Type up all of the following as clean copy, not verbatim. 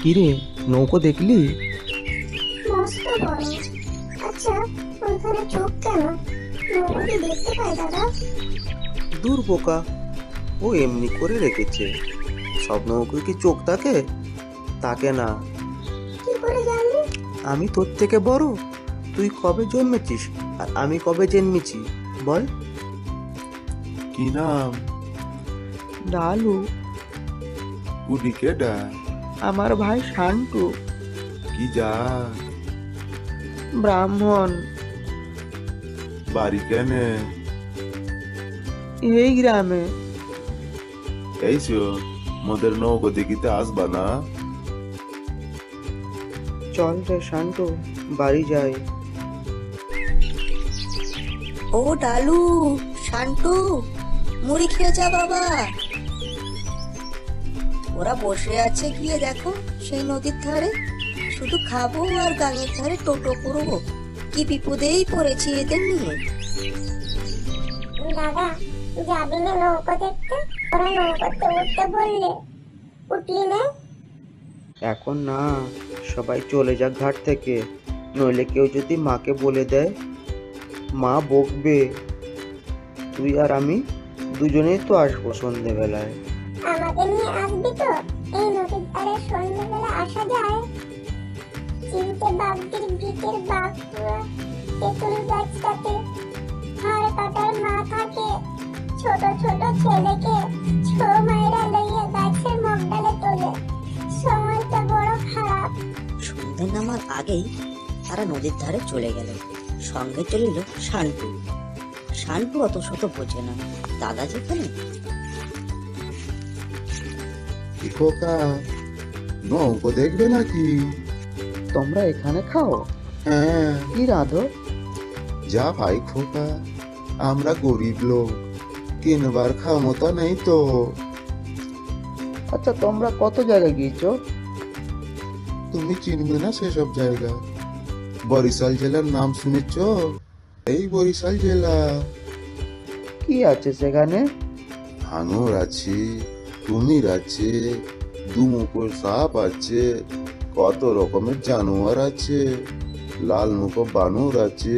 কিরে, নৌকো দেখলি? মস্ত বড়। আচ্ছা, ওইখানে চোখ কেন? নৌকো কি দেখতে পায় দাদা? দূর বোকা, ও এমনি করে রেখেছে। সব নৌকো কি চোখ থাকে? তাকে না। কি করে জানলি? আমি তোর থেকে বড়? তুই কবে জন্মেছিস আর আমি কবে জন্মেছি বল? কি নাম? ডালু। উনি কেডা? আমার ভাই শান্টু। কি জাত? ব্রাহ্মণ। বাড়ি কেনে? এই গ্রামে। এইছো মোদের নৌকো দেখিতে আসবা না? চল রে শান্টু, বাড়ি যাই। ও ডালু, শান্টু, মুড়ি খেয়ে যা বাবা। ওরা বসে আছে, গিয়ে দেখো সেই নদীর ধারে। শুধু খাবো আর গাঙের ধারে টোটো করবো। কি বিপদেই পড়েছি এদের নিয়ে। দাদা, যাবি না নৌকো দেখতে? ওরা নৌকোতে উঠতে বললে উঠলি না? এখন না, সবাই চলে যাক ঘাট থেকে, নইলে কেউ যদি মাকে বলে দেয়, মা বকবে। তুই আর আমি দুজনেই তো আসবো সন্ধেবেলায়। আমাকে নিয়ে আসবি তো? এই নদীর ধারে সন্ধ্যাবেলা আসা যায়? চিনতে বাগদির ভিটের বাঘ তেঁতুল গাছটাতে হাড় কাটার মা থাকে। ছোট ছোট ছেলেকে ছো মায়েরা লইয়া গাছের মগডালে তোলে। সময়টা বড় খারাপ। সন্ধে নামার আগেই তারা নদীর ধারে চলে গেল। সঙ্গে চলিল শান্টু। শান্টু অত শত বোঝে না, দাদা যেখানে। কি খোকা, নৌকো দেখবে নাকি? তোমরা এখানে খাও? হ্যাঁ। কি রাধো? যা ভাই খোকা, আমরা গরিব লোক, কিনবার ক্ষমতা নেই তো। আচ্ছা, তোমরা কত জায়গায় গিয়েছো? তুমি চিনবে না সেসব জায়গা। বরিশাল জেলার নাম শুনেছ? এই বরিশাল জেলা। কি আছে সেখানে? হাঙর আছে, কুমির আছে, দুমুখো সাপ আছে, কত রকমের জানোয়ার আছে, লাল মুখো বানর আছে,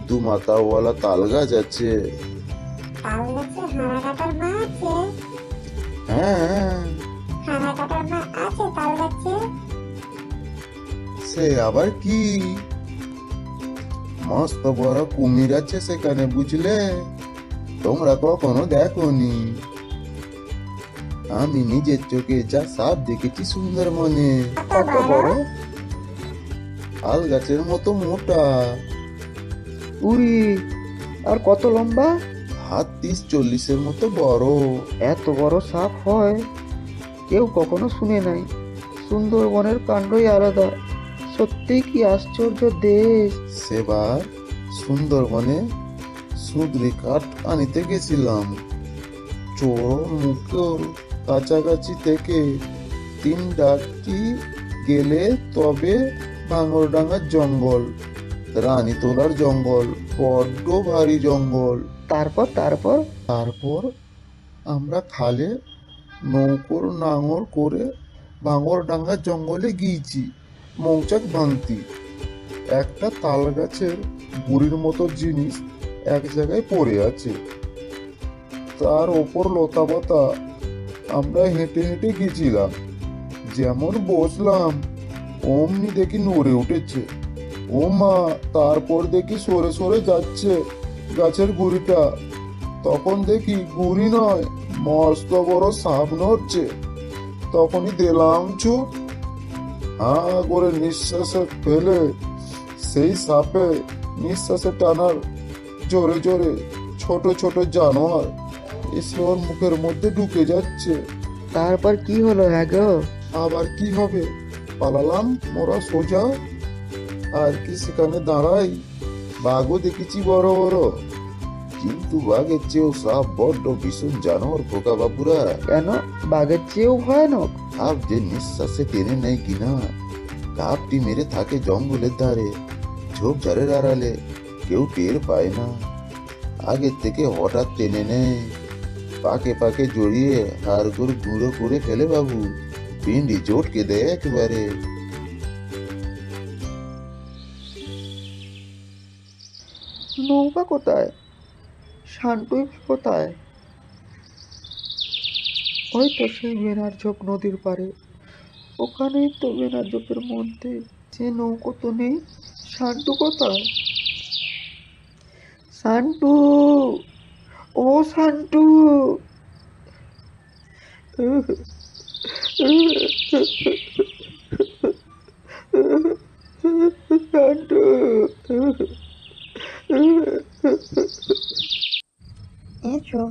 দু মাথাওয়ালা তাল গাছ আছে। তাল গাছে হাড়া কাটার মা আছে? হ্যাঁ, হাড়া কাটার মা আছে তাল গাছে? সে আবার কি? মস্ত বড় কুমির আছে সেখানে, বুঝলে? তোমরা কখনো দেখোনি। আমি নিজের চোখে যা সাপ দেখেছি সুন্দরবনে। কত বড়? তাল গাছের মতো মোটা, উড়ি! আর কত লম্বা? হাত 30-40-এর মতো বড়। এত বড় সাপ হয়? কেউ কখনো শুনে নাই। সুন্দরবনের কাণ্ডই আলাদা। সত্যি কি আশ্চর্য দেশ! সেবার সুন্দরবনে সুদলি কাঠ আনিতে গেছিলাম। চোর মুখের কাছাকাছি থেকে 3 ডাকি গেলে তবে ভাঙরডাঙ্গার জঙ্গল, রানীতলার জঙ্গল, বড্ড ভারী জঙ্গল। তারপর তারপর তারপর আমরা খালে নৌকোর নাঙর করে ভাঙরডাঙ্গার জঙ্গলে গিয়েছি মৌচাক ভাঙতি। একটা তাল গাছের বুড়ির মতো জিনিস এক জায়গায় পড়ে আছে, তার ওপর লতাপাতা। আমরা হেঁটে হেঁটে গেছিলাম, যেমন বসলাম অমনি দেখি নড়ে উঠেছে। ও মা! তারপর দেখি সরে সরে যাচ্ছে গাছের গুড়িটা। তখন দেখি গুড়ি নয়, মস্ত বড় সাপ নড়ছে। তখনই দিলাম চুপ। হা করে নিঃশ্বাসে ফেলে সেই সাপে নিঃশ্বাসে টানার জোরে জোরে ছোট ছোট জানোয়ার এসে ওর মুখের মধ্যে ঢুকে যাচ্ছে। তারপর কি হলো হ্যাঁ গো? আবার কি হবে? পালালাম মোরা সোজা। আর কি সেখানে দাঁড়াই, বাঘও দেখেছি বড় বড়, কিন্তু বাঘের চেয়েও সাপ বড্ড ভীষণ জানোয়ার খোকা বাবুরা। কেন? বাঘের চেয়েও ভয়ানক? সাপ যে নিঃশ্বাসে টেনে নেয় কিনা, কাপটি মেরে থাকে জঙ্গলের ধারে, ঝোপঝাড়ের আড়ালে, কেউ টের পায় না। আগের থেকে হঠাৎ টেনে নেয়, পাকে পাকে জড়িয়ে হাড়গোড় গুঁড়ো করে ফেলে বাবু। পিন্ডি চটকে দেয় একেবারে। নৌকা কোথায়? শান্তুই কোথায়? ওই তো সেই বেনার ঝোপ নদীর পাড়ে, ওখানেই তো বেনার ঝোপের মধ্যে। যে নৌকো তো নেই, শান্টু কোথায়? শান্টু, ও শান্টু! শান্টু! এসো,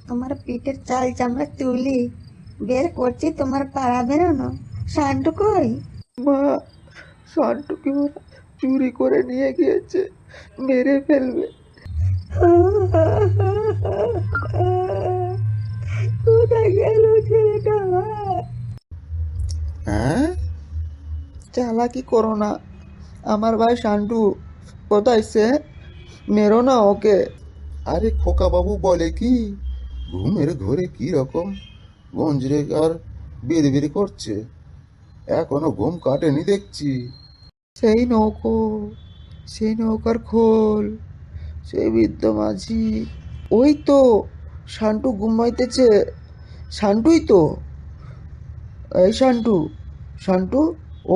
তোমার পিঠের চাল চামড়া তুলি বের করছি, তোমার পাড়া বেরোনো। শান্টু কই? মা, শান্টুকে ওরা চুরি করে নিয়ে গিয়েছে, মেরে ফেলবে। কোথায় গেল ছেলেটা? হ্যাঁ, চালাকি করো না, আমার ভাই শান্টু কোথায় সে? মেরো না ওকে। আরে খোকা বাবু বলে কি, ঘুমের ঘরে কি রকম গঞ্জরে আর বিড়বিড় করছে, এখনো ঘুম কাটেনি দেখছি। সেই নৌকো, সেই নৌকার খোল, সেই বৃদ্ধ মাঝি, ওই তো শান্টু ঘুমাইতেছে। শান্টুই তো। এই শান্টু, শান্টু,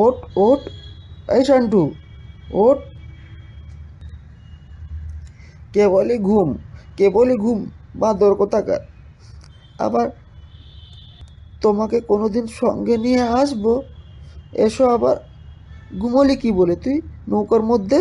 ওঠ ওঠ, এই শান্টু, ওঠ। কেবলই ঘুম, কেবলই ঘুম, বাঁদর কোথাকার। আবার তোমাকে কোনোদিন সঙ্গে নিয়ে আসবো, এসো আবার। ঘুমোলি কি বলে তুই নৌকার মধ্যে?